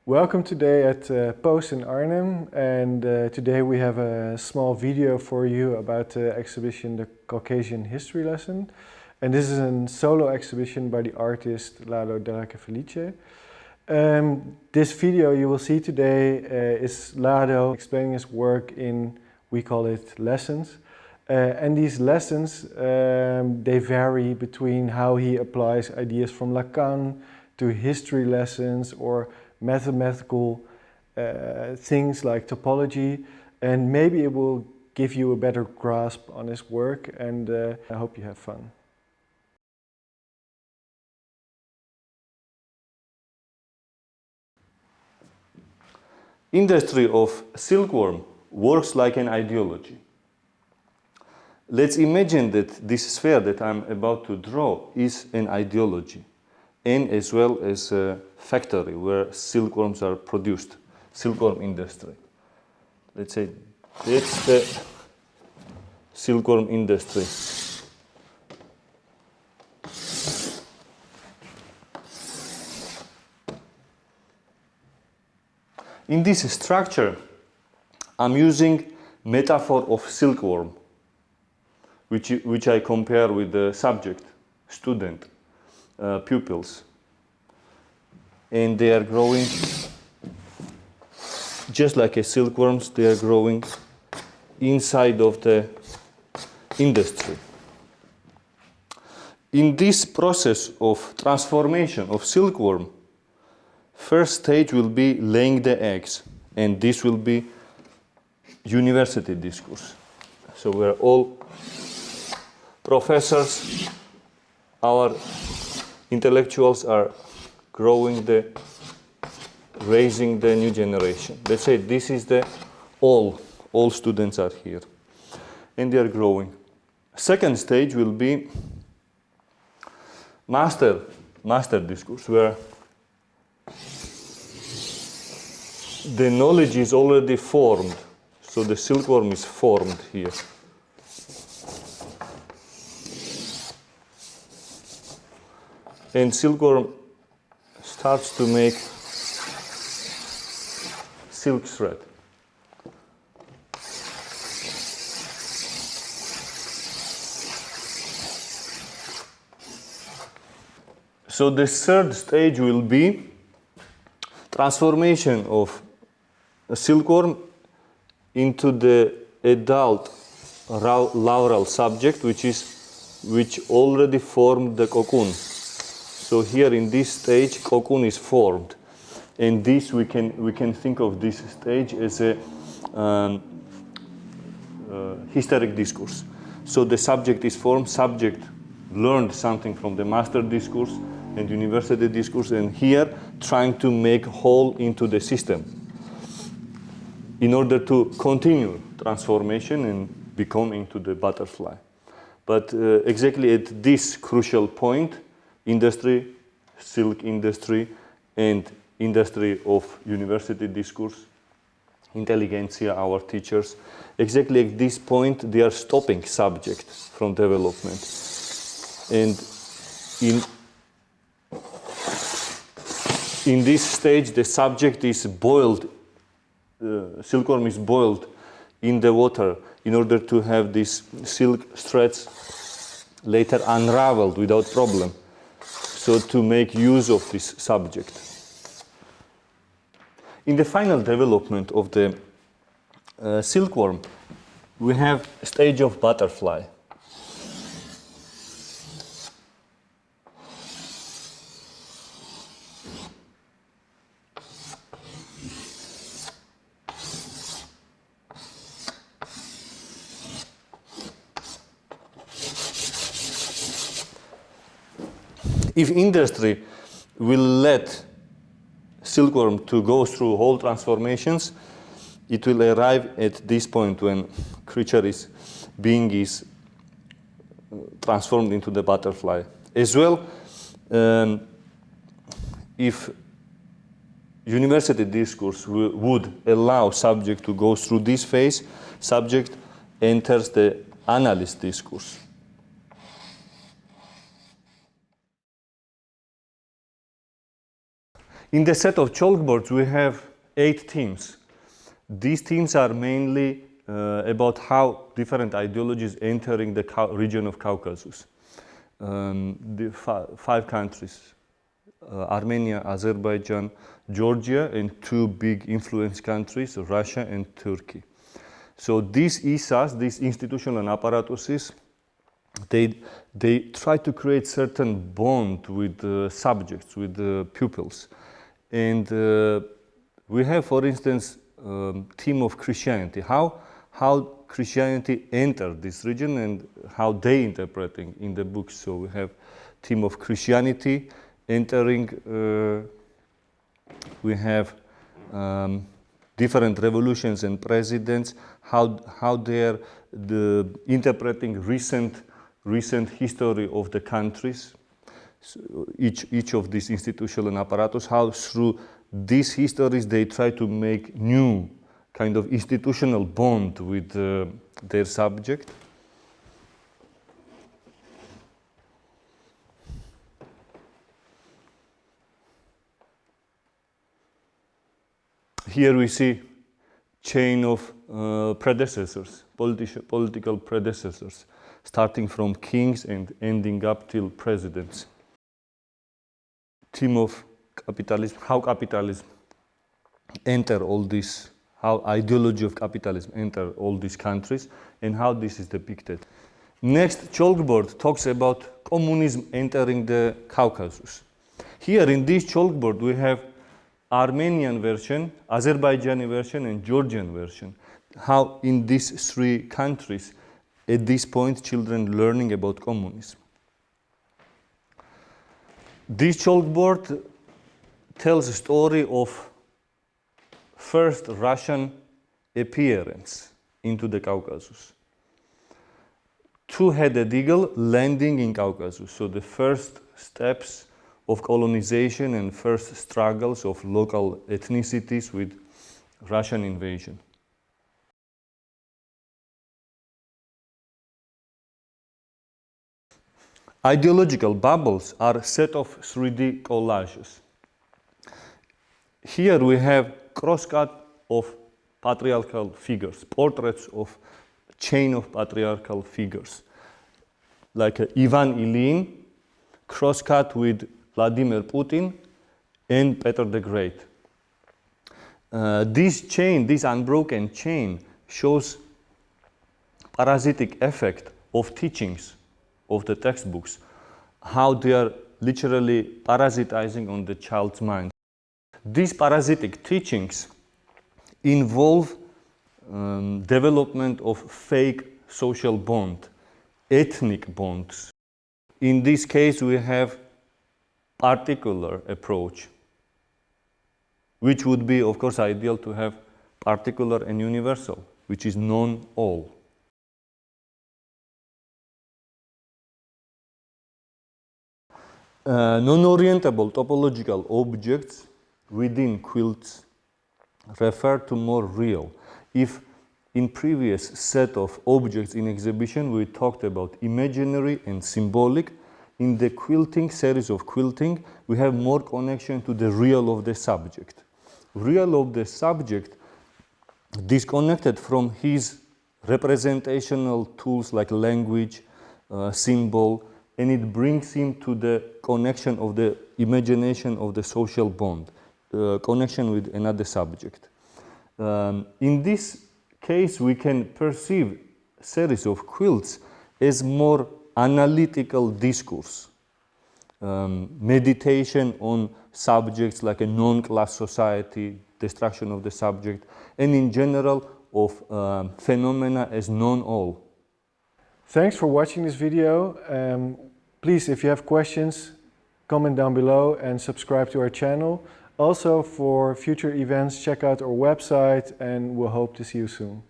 Welcome today at OST Arnhem, and today we have a small video for you about the exhibition The Caucasian History Lesson. And this is a solo exhibition by the artist Lado Darakhvelidze. This video you will see today is Lado explaining his work in, we call it, lessons. And these lessons, they vary between how he applies ideas from Lacan to history lessons or mathematical things like topology, and maybe it will give you a better grasp on his work, and I hope you have fun. Industry of silkworm works like an ideology. Let's imagine that this sphere that I'm about to draw is an ideology, and as well as a factory where silkworms are produced, silkworm industry. Let's say that's the silkworm industry. In this structure, I'm using metaphor of silkworm, which I compare with the subject, student, pupils. And they are growing just like a silkworms, they are growing inside of the industry. In this process of transformation of silkworm, first stage will be laying the eggs, and this will be university discourse. So we're all professors, our intellectuals are raising the new generation. Let's say this is the all students are here, and they are growing. Second stage will be master discourse, where the knowledge is already formed. So the silkworm is formed here. And silkworm starts to make silk thread. So the third stage will be transformation of a silkworm into the adult larval subject, which already formed the cocoon. So here in this stage, cocoon is formed, and this we can think of this stage as a hysteric discourse. So the subject is formed, subject learned something from the master discourse and university discourse, and here trying to make whole into the system in order to continue transformation and become into the butterfly. But exactly at this crucial point, industry, silk industry, and industry of university discourse, intelligentsia, our teachers, exactly at this point they are stopping subject from development. And in this stage the subject is boiled, silkworm is boiled in the water in order to have these silk threads later unraveled without problem. So to make use of this subject. In the final development of the silkworm, we have a stage of butterfly. If industry will let silkworm to go through whole transformations, it will arrive at this point when being is transformed into the butterfly. As well, if university discourse would allow subject to go through this phase, subject enters the analyst discourse. In the set of chalkboards, we have 8 themes. These themes are mainly about how different ideologies entering the region of Caucasus. The 5 countries, Armenia, Azerbaijan, Georgia, and 2 big influence countries, Russia and Turkey. So these ISAs, these institutional apparatuses, they try to create certain bond with subjects, with pupils. And we have, for instance, theme of Christianity, how Christianity entered this region and how they interpreting in the books. So we have theme of Christianity entering, we have different revolutions and presidents, how they are interpreting recent history of the countries, so each of these institutional apparatus, how through these histories they try to make new kind of institutional bond with their subject. Here we see chain of predecessors, political predecessors, starting from kings and ending up till presidents. Theme of capitalism, how capitalism enter all these, how ideology of capitalism enter all these countries, and how this is depicted. Next chalkboard talks about communism entering the Caucasus. Here in this chalkboard we have Armenian version, Azerbaijani version, and Georgian version. How in these 3 countries, at this point, children learning about communism. This chalkboard tells a story of first Russian appearance into the Caucasus. 2-headed eagle landing in Caucasus. So the first steps of colonization and first struggles of local ethnicities with Russian invasion. Ideological bubbles are a set of 3D collages. Here we have crosscut of patriarchal figures, portraits of chain of patriarchal figures, like Ivan Ilyin, crosscut with Vladimir Putin and Peter the Great. This chain, this unbroken chain, shows parasitic effect of teachings of the textbooks, how they are literally parasitizing on the child's mind. These parasitic teachings involve development of fake social bond, ethnic bonds. In this case, we have particular approach, which would be, of course, ideal to have particular and universal, which is non-all. Non-orientable topological objects within quilts refer to more real. If in previous set of objects in exhibition we talked about imaginary and symbolic, in the quilting, series of quilting, we have more connection to the real of the subject. Real of the subject disconnected from his representational tools like language, symbol, and it brings him to the connection of the imagination of the social bond, connection with another subject. In this case, we can perceive a series of quilts as more analytical discourse, meditation on subjects like a non-class society, destruction of the subject, and in general of phenomena as non-all. Thanks for watching this video. Please, if you have questions, comment down below and subscribe to our channel. Also, for future events, check out our website and we'll hope to see you soon.